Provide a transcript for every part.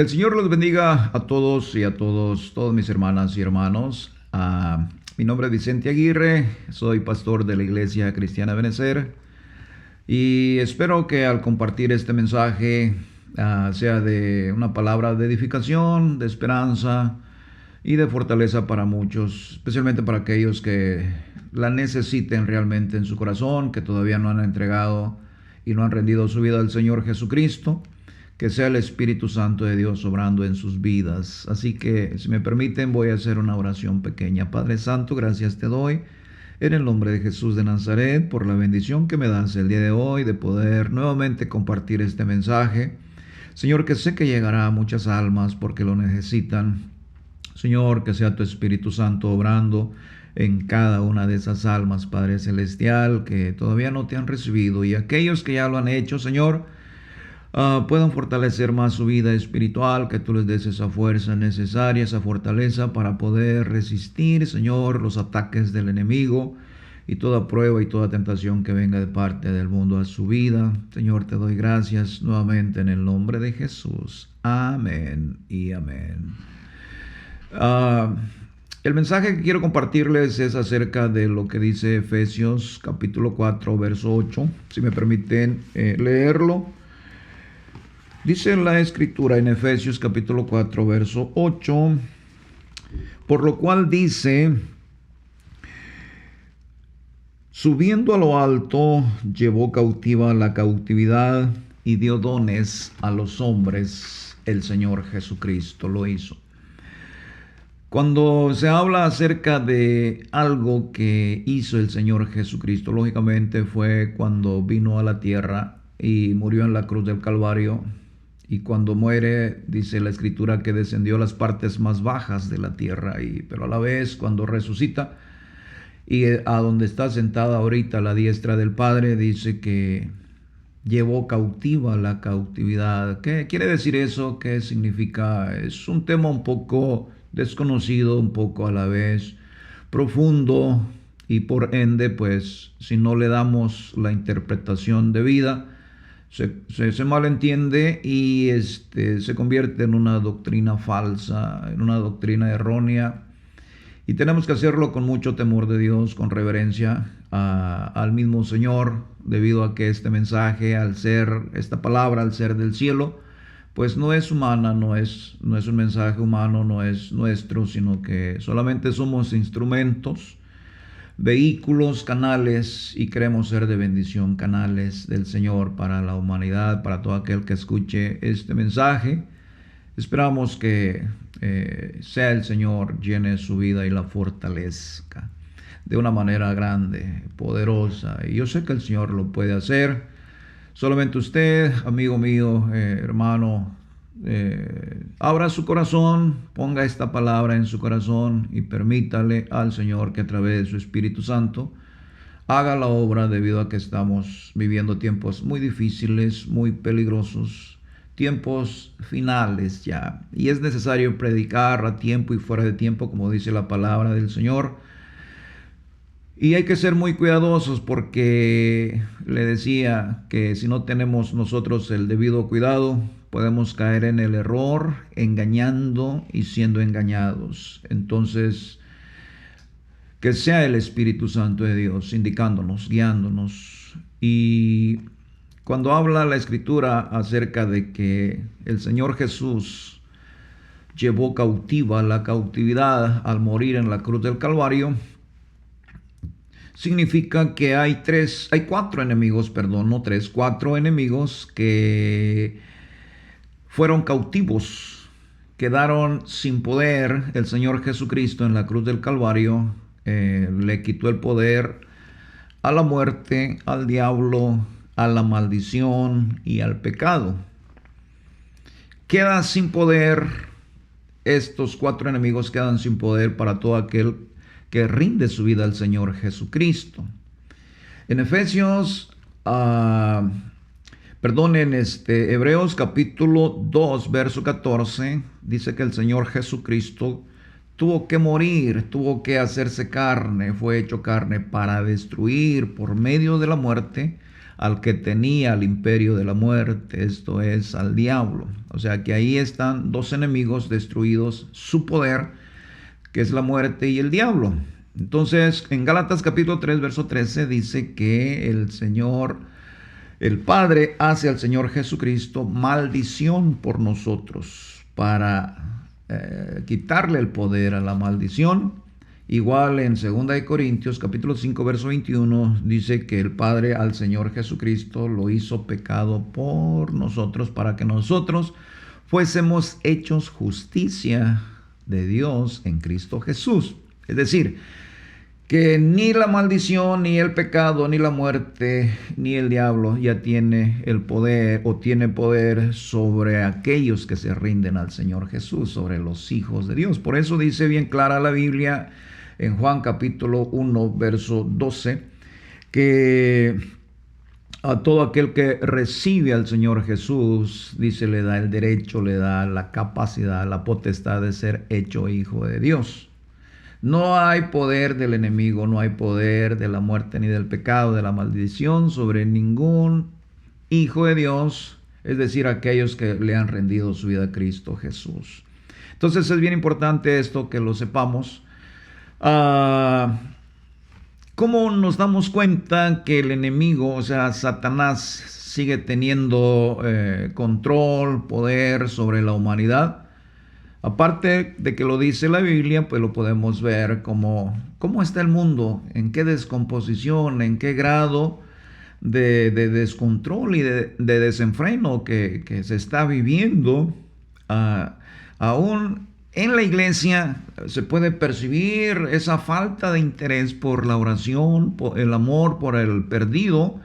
El Señor los bendiga a todos y a todas mis hermanas y hermanos. Mi nombre es Vicente Aguirre, soy pastor de la Iglesia Cristiana Benecer y espero que al compartir este mensaje sea de una palabra de edificación, de esperanza y de fortaleza para muchos, especialmente para aquellos que la necesiten realmente en su corazón, que todavía no han entregado y no han rendido su vida al Señor Jesucristo. Que sea el Espíritu Santo de Dios obrando en sus vidas. Así que, si me permiten, voy a hacer una oración pequeña. Padre Santo, gracias te doy en el nombre de Jesús de Nazaret por la bendición que me das el día de hoy de poder nuevamente compartir este mensaje. Señor, que sé que llegará a muchas almas porque lo necesitan. Señor, que sea tu Espíritu Santo obrando en cada una de esas almas, Padre Celestial, que todavía no te han recibido. Y aquellos que ya lo han hecho, Señor, puedan fortalecer más su vida espiritual, que tú les des esa fuerza necesaria, esa fortaleza para poder resistir, Señor, los ataques del enemigo y toda prueba y toda tentación que venga de parte del mundo a su vida. Señor, te doy gracias nuevamente en el nombre de Jesús. Amén y amén. El mensaje que quiero compartirles es acerca de lo que dice Efesios capítulo 4, verso 8. Si me permiten leerlo. Dice la escritura en Efesios capítulo 4, verso 8, por lo cual dice, subiendo a lo alto, llevó cautiva la cautividad y dio dones a los hombres. El Señor Jesucristo lo hizo. Cuando se habla acerca de algo que hizo el Señor Jesucristo, lógicamente fue cuando vino a la tierra y murió en la cruz del Calvario. Y cuando muere, dice la escritura que descendió a las partes más bajas de la tierra, pero a la vez cuando resucita y a donde está sentada ahorita a la diestra del Padre, dice que llevó cautiva la cautividad. ¿Qué quiere decir eso? ¿Qué significa? Es un tema un poco desconocido, un poco a la vez profundo, y por ende, pues, si no le damos la interpretación debida, se malentiende y se convierte en una doctrina falsa, en una doctrina errónea. Y tenemos que hacerlo con mucho temor de Dios, con reverencia al mismo Señor, debido a que este mensaje, esta palabra, al ser del cielo, pues no es humana, no es un mensaje humano, no es nuestro, sino que solamente somos instrumentos, vehículos, canales, y queremos ser de bendición, canales del Señor para la humanidad, para todo aquel que escuche este mensaje. Esperamos que sea el Señor llene su vida y la fortalezca de una manera grande, poderosa. Y yo sé que el Señor lo puede hacer. Solamente usted, amigo mío, hermano, abra su corazón, ponga esta palabra en su corazón y permítale al Señor que a través de su Espíritu Santo haga la obra, debido a que estamos viviendo tiempos muy difíciles, muy peligrosos, tiempos finales ya, y es necesario predicar a tiempo y fuera de tiempo, como dice la palabra del Señor. Y hay que ser muy cuidadosos, porque le decía que si no tenemos nosotros el debido cuidado, podemos caer en el error, engañando y siendo engañados. Entonces, que sea el Espíritu Santo de Dios indicándonos, guiándonos. Y cuando habla la Escritura acerca de que el Señor Jesús llevó cautiva la cautividad al morir en la cruz del Calvario, significa que hay cuatro enemigos, cuatro enemigos que fueron cautivos, quedaron sin poder. El Señor Jesucristo en la cruz del Calvario le quitó el poder a la muerte, al diablo, a la maldición y al pecado. Queda sin poder, estos cuatro enemigos quedan sin poder para todo aquel que rinde su vida al Señor Jesucristo. En Hebreos capítulo 2, verso 14, dice que el Señor Jesucristo tuvo que morir, tuvo que hacerse carne, fue hecho carne para destruir por medio de la muerte al que tenía el imperio de la muerte, esto es, al diablo. O sea que ahí están dos enemigos destruidos, su poder, que es la muerte, y el diablo. Entonces, en Gálatas capítulo 3, verso 13, dice que el Señor, el Padre, hace al Señor Jesucristo maldición por nosotros para quitarle el poder a la maldición. Igual en 2 Corintios capítulo 5, verso 21, dice que el Padre al Señor Jesucristo lo hizo pecado por nosotros para que nosotros fuésemos hechos justicia de Dios en Cristo Jesús. Es decir, que ni la maldición, ni el pecado, ni la muerte, ni el diablo ya tiene el poder o tiene poder sobre aquellos que se rinden al Señor Jesús, sobre los hijos de Dios. Por eso dice bien clara la Biblia en Juan capítulo 1, verso 12, que a todo aquel que recibe al Señor Jesús, dice, le da el derecho, le da la capacidad, la potestad de ser hecho hijo de Dios. No hay poder del enemigo, no hay poder de la muerte ni del pecado, de la maldición sobre ningún hijo de Dios, es decir, aquellos que le han rendido su vida a Cristo Jesús. Entonces es bien importante esto, que lo sepamos. ¿Cómo nos damos cuenta que el enemigo, o sea, Satanás, sigue teniendo control, poder sobre la humanidad? Aparte de que lo dice la Biblia, pues lo podemos ver cómo está el mundo, en qué descomposición, en qué grado de descontrol y de desenfreno que se está viviendo. Aún en la iglesia se puede percibir esa falta de interés por la oración, por el amor por el perdido.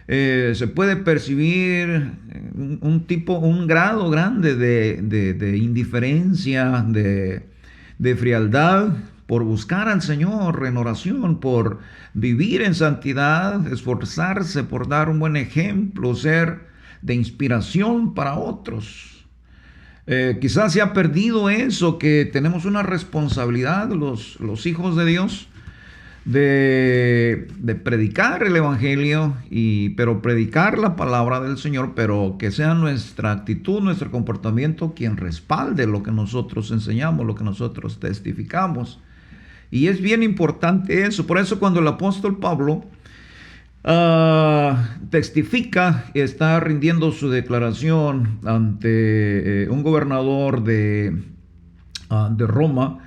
Se puede percibir un grado grande de indiferencia, de frialdad por buscar al Señor en oración, por vivir en santidad, esforzarse por dar un buen ejemplo, ser de inspiración para otros. Quizás se ha perdido eso, que tenemos una responsabilidad los hijos de Dios de predicar el evangelio, pero predicar la palabra del Señor, pero que sea nuestra actitud, nuestro comportamiento quien respalde lo que nosotros enseñamos, lo que nosotros testificamos. Y es bien importante eso. Por eso cuando el apóstol Pablo testifica, está rindiendo su declaración ante un gobernador de Roma.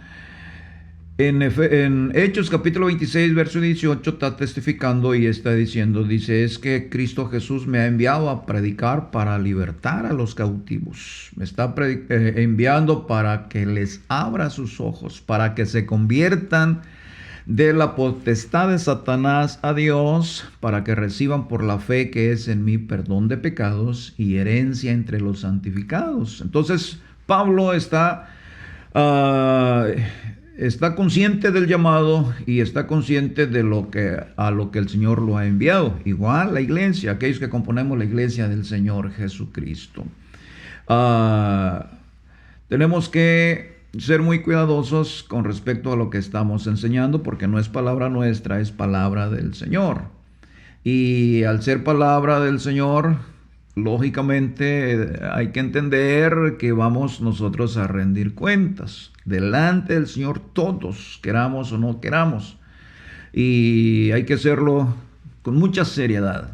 En Hechos capítulo 26, verso 18, está testificando y está diciendo, dice, es que Cristo Jesús me ha enviado a predicar para libertar a los cautivos. Me está enviando para que les abra sus ojos, para que se conviertan de la potestad de Satanás a Dios, para que reciban por la fe que es en mí perdón de pecados y herencia entre los santificados. Entonces, Pablo está consciente del llamado y está consciente de a lo que el Señor lo ha enviado. Igual la iglesia, aquellos que componemos la iglesia del Señor Jesucristo. Tenemos que ser muy cuidadosos con respecto a lo que estamos enseñando, porque no es palabra nuestra, es palabra del Señor. Y al ser palabra del Señor, lógicamente hay que entender que vamos nosotros a rendir cuentas delante del Señor, todos, queramos o no queramos. Y hay que hacerlo con mucha seriedad.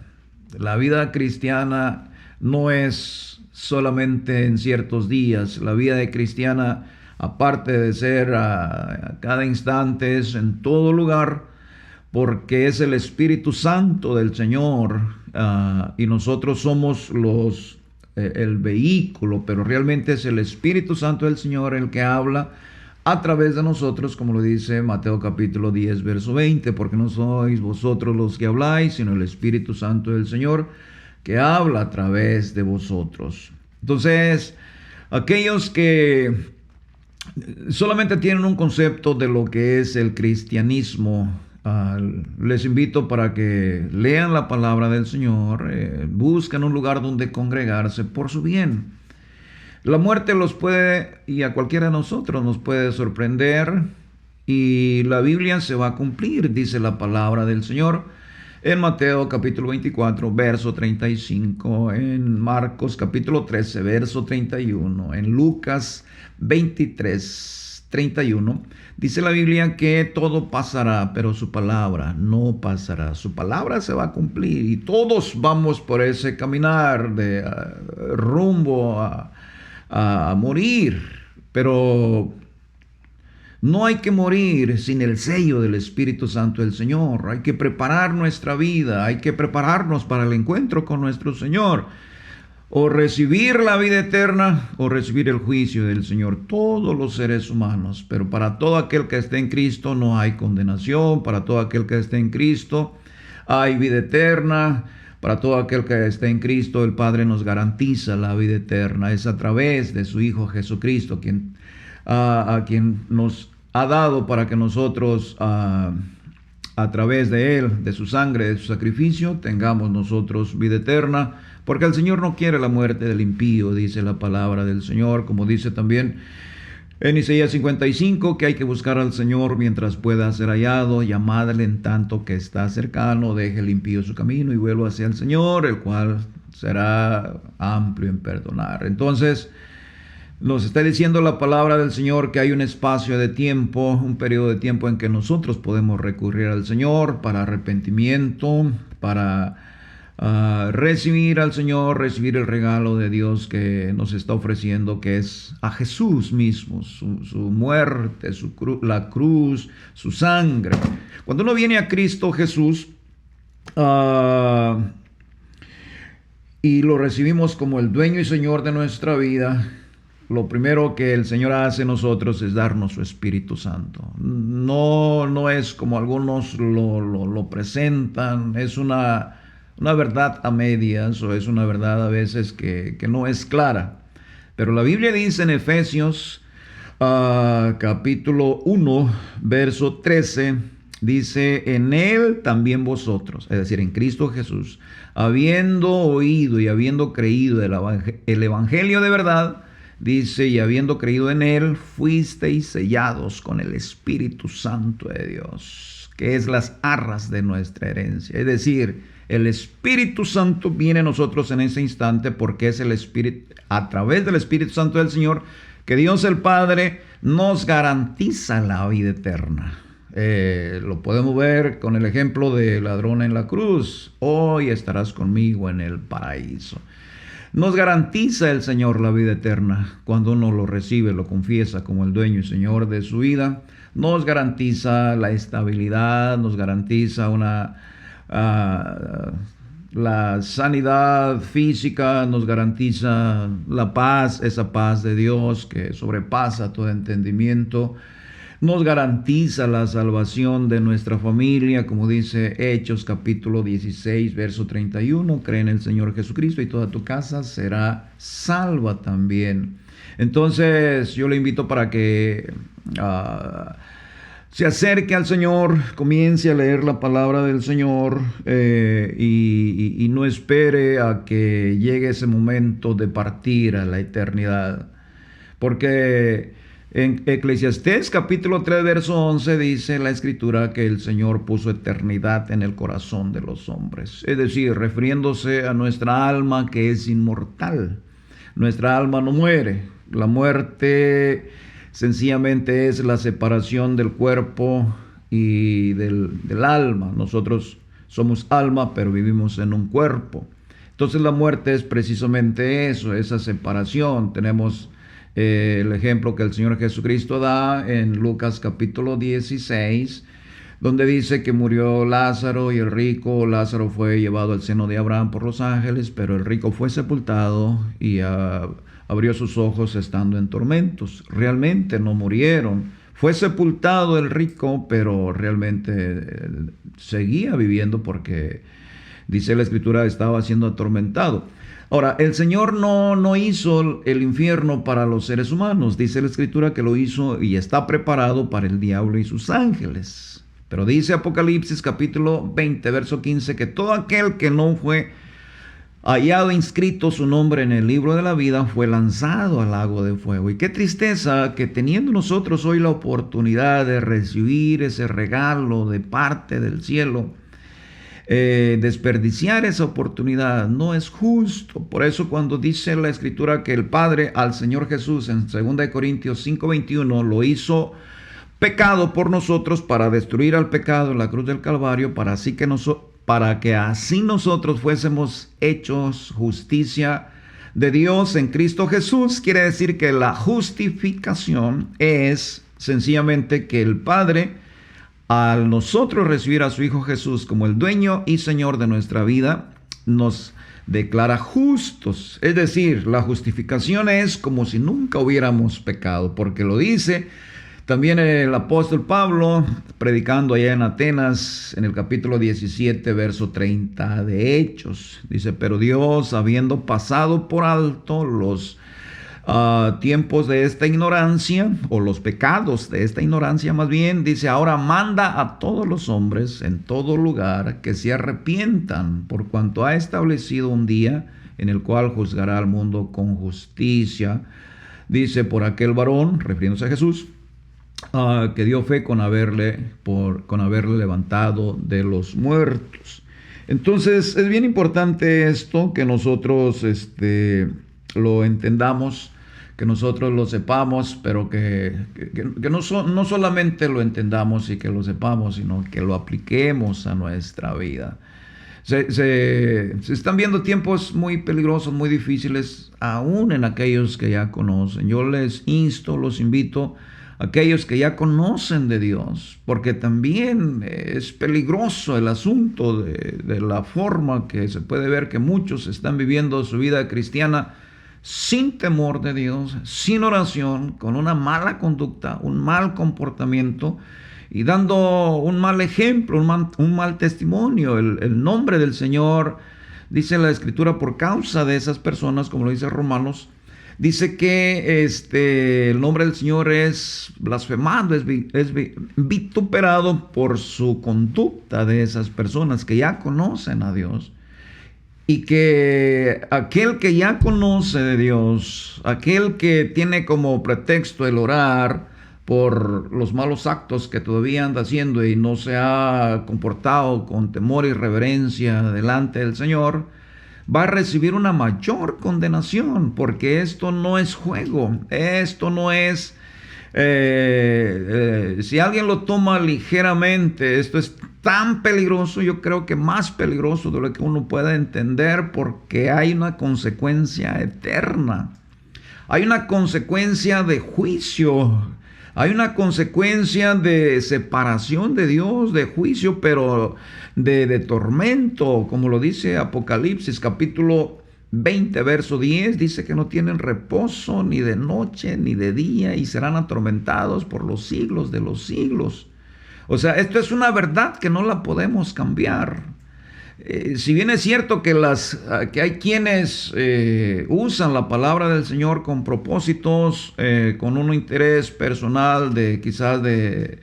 La vida cristiana no es solamente en ciertos días. La vida de cristiana, aparte de ser a cada instante, es en todo lugar, porque es el Espíritu Santo del Señor, y nosotros somos el vehículo, pero realmente es el Espíritu Santo del Señor el que habla a través de nosotros, como lo dice Mateo capítulo 10, verso 20, porque no sois vosotros los que habláis, sino el Espíritu Santo del Señor que habla a través de vosotros. Entonces, aquellos que solamente tienen un concepto de lo que es el cristianismo, les invito para que lean la palabra del Señor, busquen un lugar donde congregarse por su bien. La muerte los puede, y a cualquiera de nosotros nos puede sorprender, y la Biblia se va a cumplir, dice la palabra del Señor en Mateo capítulo 24, verso 35, en Marcos capítulo 13, verso 31, en Lucas 23, 31, dice la Biblia que todo pasará, pero su palabra no pasará. Su palabra se va a cumplir y todos vamos por ese caminar de rumbo a morir, pero no hay que morir sin el sello del Espíritu Santo del Señor. Hay que preparar nuestra vida, hay que prepararnos para el encuentro con nuestro Señor. O recibir la vida eterna o recibir el juicio del Señor. Todos los seres humanos. Pero para todo aquel que esté en Cristo no hay condenación. Para todo aquel que esté en Cristo hay vida eterna. Para todo aquel que esté en Cristo, el Padre nos garantiza la vida eterna. Es a través de su Hijo Jesucristo a quien nos ha dado para que nosotros, a través de Él, de su sangre, de su sacrificio, tengamos nosotros vida eterna. Porque el Señor no quiere la muerte del impío, dice la palabra del Señor, como dice también en Isaías 55, que hay que buscar al Señor mientras pueda ser hallado, llamadle en tanto que está cercano, deje el impío su camino y vuelva hacia el Señor, el cual será amplio en perdonar. Entonces, nos está diciendo la palabra del Señor que hay un espacio de tiempo, un periodo de tiempo en que nosotros podemos recurrir al Señor para arrepentimiento, para recibir al Señor, recibir el regalo de Dios que nos está ofreciendo, que es a Jesús mismo, su muerte, la cruz, su sangre. Cuando uno viene a Cristo Jesús y lo recibimos como el dueño y Señor de nuestra vida, lo primero que el Señor hace en nosotros es darnos su Espíritu Santo. No es como algunos lo presentan, es una verdad a medias, o es una verdad a veces que no es clara. Pero la Biblia dice en Efesios capítulo 1, verso 13, dice: en Él también vosotros, es decir, en Cristo Jesús, habiendo oído y habiendo creído el Evangelio de verdad, dice, y habiendo creído en Él, fuisteis sellados con el Espíritu Santo de Dios, que es las arras de nuestra herencia. Es decir, el Espíritu Santo viene a nosotros en ese instante porque es el Espíritu, a través del Espíritu Santo del Señor, que Dios el Padre nos garantiza la vida eterna. Lo podemos ver con el ejemplo del ladrón en la cruz. Hoy estarás conmigo en el paraíso. Nos garantiza el Señor la vida eterna cuando uno lo recibe, lo confiesa como el dueño y Señor de su vida. Nos garantiza la estabilidad, nos garantiza la sanidad física, nos garantiza la paz, esa paz de Dios que sobrepasa todo entendimiento. Nos garantiza la salvación de nuestra familia, como dice Hechos capítulo 16, verso 31. Cree en el Señor Jesucristo y toda tu casa será salva también. Entonces yo le invito para que se acerque al Señor, comience a leer la palabra del Señor y no espere a que llegue ese momento de partir a la eternidad. Porque en Eclesiastés capítulo 3, verso 11 dice la Escritura que el Señor puso eternidad en el corazón de los hombres. Es decir, refiriéndose a nuestra alma que es inmortal. Nuestra alma no muere. La muerte sencillamente es la separación del cuerpo y del alma. Nosotros somos alma, pero vivimos en un cuerpo. Entonces la muerte es precisamente eso, esa separación. Tenemos el ejemplo que el Señor Jesucristo da en Lucas capítulo 16, donde dice que murió Lázaro y el rico. Lázaro fue llevado al seno de Abraham por los ángeles, pero el rico fue sepultado y abrió sus ojos estando en tormentos. Realmente no murieron. Fue sepultado el rico, pero realmente seguía viviendo porque, dice la Escritura, estaba siendo atormentado. Ahora, el Señor no hizo el infierno para los seres humanos. Dice la Escritura que lo hizo y está preparado para el diablo y sus ángeles. Pero dice Apocalipsis capítulo 20, verso 15, que todo aquel que no fue hallado inscrito su nombre en el libro de la vida fue lanzado al lago de fuego. Y qué tristeza que teniendo nosotros hoy la oportunidad de recibir ese regalo de parte del cielo, desperdiciar esa oportunidad. No es justo. Por eso cuando dice la Escritura que el Padre al Señor Jesús en 2 Corintios 5:21 lo hizo pecado por nosotros para destruir al pecado en la cruz del Calvario, para que así nosotros fuésemos hechos justicia de Dios en Cristo Jesús. Quiere decir que la justificación es sencillamente que el Padre, al nosotros recibir a su Hijo Jesús como el dueño y Señor de nuestra vida, nos declara justos. Es decir, la justificación es como si nunca hubiéramos pecado, porque lo dice también el apóstol Pablo, predicando allá en Atenas, en el capítulo 17, verso 30 de Hechos. Dice, pero Dios, habiendo pasado por alto los tiempos de esta ignorancia, o los pecados de esta ignorancia más bien, dice, ahora manda a todos los hombres en todo lugar que se arrepientan, por cuanto ha establecido un día en el cual juzgará al mundo con justicia. Dice, por aquel varón, refiriéndose a Jesús, que dio fe con haberle levantado de los muertos. Entonces es bien importante esto, que nosotros lo entendamos, que nosotros lo sepamos, pero que no solamente lo entendamos y que lo sepamos, sino que lo apliquemos a nuestra vida. Se están viendo tiempos muy peligrosos, muy difíciles, aún en aquellos que ya conocen. Yo les insto, los invito, aquellos que ya conocen de Dios, porque también es peligroso el asunto de la forma que se puede ver que muchos están viviendo su vida cristiana sin temor de Dios, sin oración, con una mala conducta, un mal comportamiento y dando un mal ejemplo, un mal testimonio. El nombre del Señor, dice la Escritura, por causa de esas personas, como lo dice Romanos, dice que el nombre del Señor es blasfemado, es vituperado por su conducta de esas personas que ya conocen a Dios. Y que aquel que ya conoce de Dios, aquel que tiene como pretexto el orar por los malos actos que todavía anda haciendo y no se ha comportado con temor y reverencia delante del Señor, va a recibir una mayor condenación, porque esto no es juego, esto no es, si alguien lo toma ligeramente, esto es tan peligroso, yo creo que más peligroso de lo que uno pueda entender, porque hay una consecuencia eterna, hay una consecuencia de juicio, hay una consecuencia de separación de Dios, de juicio, pero de tormento, como lo dice Apocalipsis capítulo 20, verso 10, dice que no tienen reposo ni de noche ni de día y serán atormentados por los siglos de los siglos. O sea, esto es una verdad que no la podemos cambiar. Si bien es cierto que hay quienes usan la palabra del Señor con propósitos, con un interés personal quizás de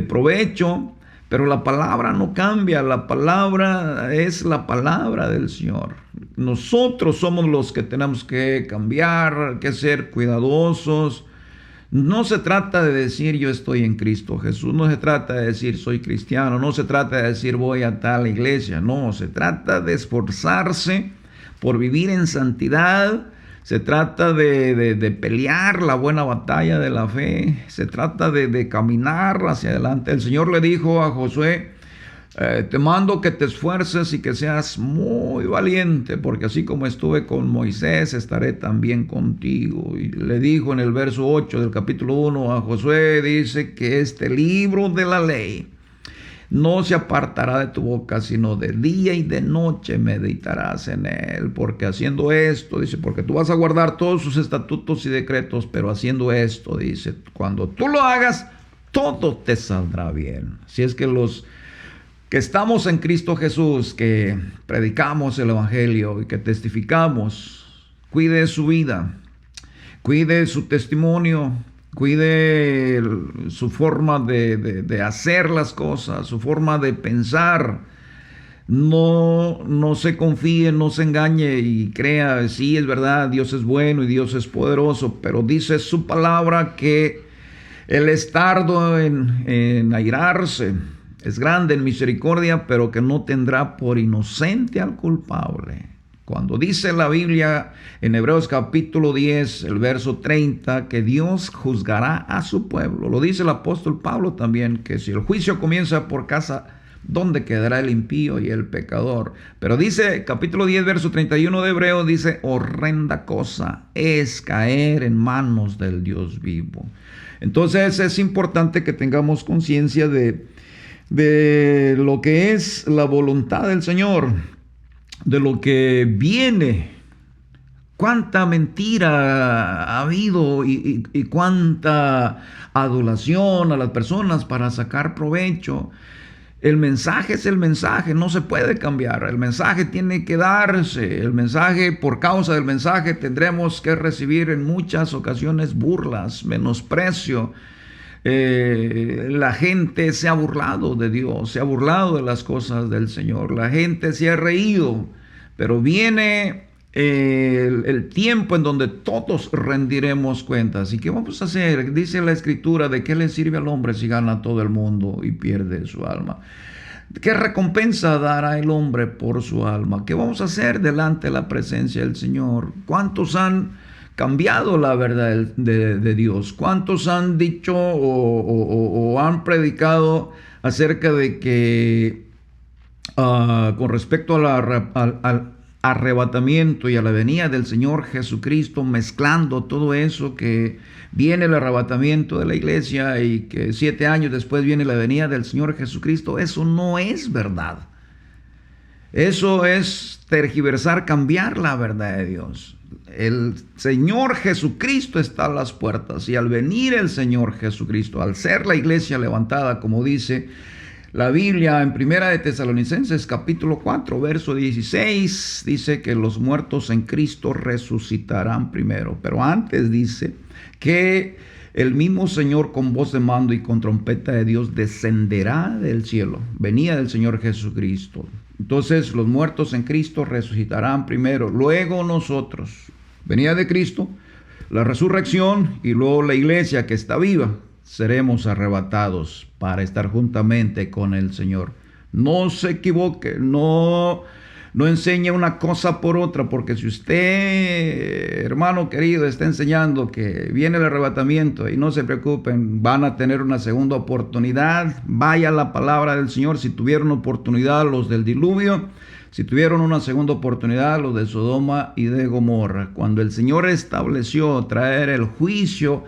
provecho, pero la palabra no cambia, la palabra es la palabra del Señor. Nosotros somos los que tenemos que cambiar, que ser cuidadosos. No se trata de decir yo estoy en Cristo Jesús, no se trata de decir soy cristiano, no se trata de decir voy a tal iglesia, no, se trata de esforzarse por vivir en santidad, se trata de pelear la buena batalla de la fe, se trata de caminar hacia adelante. El Señor le dijo a Josué, te mando que te esfuerces y que seas muy valiente, porque así como estuve con Moisés, estaré también contigo. Y le dijo en el verso 8 del capítulo 1 a Josué, dice que este libro de la ley no se apartará de tu boca, sino de día y de noche meditarás en él, porque haciendo esto, dice, porque tú vas a guardar todos sus estatutos y decretos, pero haciendo esto, dice, cuando tú lo hagas, todo te saldrá bien. Si es que los que estamos en Cristo Jesús, que predicamos el Evangelio y que testificamos, cuide su vida, cuide su testimonio, cuide su forma de hacer las cosas, su forma de pensar. No se confíe, no se engañe y crea, sí, es verdad, Dios es bueno y Dios es poderoso, pero dice su palabra que Él es tardo en airarse. Es grande en misericordia, pero que no tendrá por inocente al culpable. Cuando dice la Biblia en Hebreos capítulo 10, el verso 30, que Dios juzgará a su pueblo. Lo dice el apóstol Pablo también, que si el juicio comienza por casa, ¿dónde quedará el impío y el pecador? Pero dice capítulo 10, verso 31 de Hebreos, dice, horrenda cosa es caer en manos del Dios vivo. Entonces es importante que tengamos conciencia de lo que es la voluntad del Señor, de lo que viene. Cuánta mentira ha habido y cuánta adulación a las personas para sacar provecho. El mensaje es el mensaje, no se puede cambiar. El mensaje tiene que darse. El mensaje, por causa del mensaje, tendremos que recibir en muchas ocasiones burlas, menosprecio. La gente se ha burlado de Dios, se ha burlado de las cosas del Señor. La gente se ha reído, pero viene el tiempo en donde todos rendiremos cuentas. ¿Y qué vamos a hacer? Dice la Escritura, ¿de qué le sirve al hombre si gana todo el mundo y pierde su alma? ¿Qué recompensa dará el hombre por su alma? ¿Qué vamos a hacer delante de la presencia del Señor? ¿Cuántos han cambiado la verdad de Dios? ¿Cuántos han dicho o han predicado acerca de que con respecto al arrebatamiento y a la venida del Señor Jesucristo, mezclando todo eso, que viene el arrebatamiento de la iglesia y que 7 años después viene la venida del Señor Jesucristo? Eso no es verdad. Eso es tergiversar, cambiar la verdad de Dios. El Señor Jesucristo está a las puertas, y al venir el Señor Jesucristo, al ser la iglesia levantada, como dice la Biblia en Primera de Tesalonicenses capítulo 4, verso 16, dice que los muertos en Cristo resucitarán primero. Pero antes dice que el mismo Señor con voz de mando y con trompeta de Dios descenderá del cielo. Venía del Señor Jesucristo. Entonces los muertos en Cristo resucitarán primero, luego nosotros. Venida de Cristo, la resurrección, y luego la iglesia que está viva, seremos arrebatados para estar juntamente con el Señor. No se equivoque, no enseñe una cosa por otra, porque si usted, hermano querido, está enseñando que viene el arrebatamiento, y no se preocupen, van a tener una segunda oportunidad, vaya a la palabra del Señor. Si tuvieron oportunidad los del diluvio, si tuvieron una segunda oportunidad los de Sodoma y de Gomorra, cuando el Señor estableció traer el juicio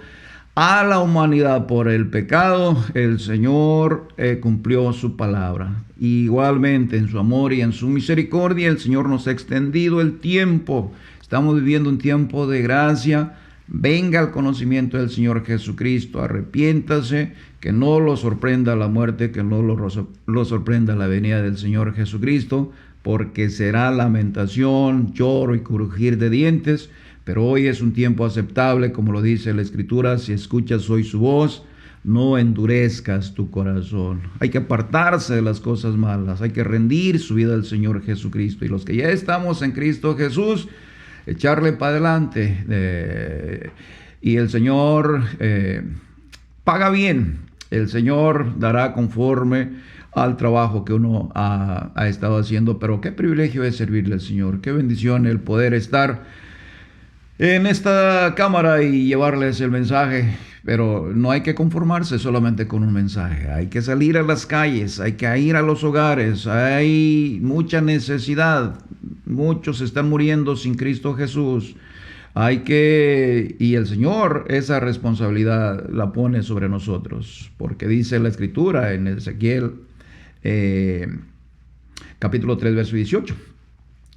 a la humanidad por el pecado, el Señor cumplió su palabra. Igualmente, en su amor y en su misericordia, el Señor nos ha extendido el tiempo. Estamos viviendo un tiempo de gracia. Venga al conocimiento del Señor Jesucristo, arrepiéntase, que no lo sorprenda la muerte, que no lo sorprenda la venida del Señor Jesucristo, porque será lamentación, lloro y crujir de dientes. Pero hoy es un tiempo aceptable, como lo dice la Escritura: si escuchas hoy su voz, no endurezcas tu corazón. Hay que apartarse de las cosas malas, hay que rendir su vida al Señor Jesucristo. Y los que ya estamos en Cristo Jesús, echarle para adelante. Y el Señor paga bien, el Señor dará conforme al trabajo que uno ha estado haciendo. Pero qué privilegio es servirle al Señor, qué bendición el poder estar en esta cámara y llevarles el mensaje. Pero no hay que conformarse solamente con un mensaje, hay que salir a las calles, hay que ir a los hogares. Hay mucha necesidad, muchos están muriendo sin Cristo Jesús. Y el Señor esa responsabilidad la pone sobre nosotros, porque dice la Escritura en Ezequiel capítulo 3, verso 18.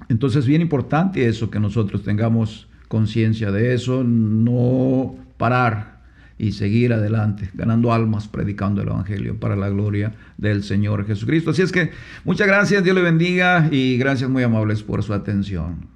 Entonces, bien importante eso, que nosotros tengamos conciencia de eso, no parar y seguir adelante, ganando almas, predicando el Evangelio para la gloria del Señor Jesucristo. Así es que muchas gracias, Dios le bendiga, y gracias muy amables por su atención.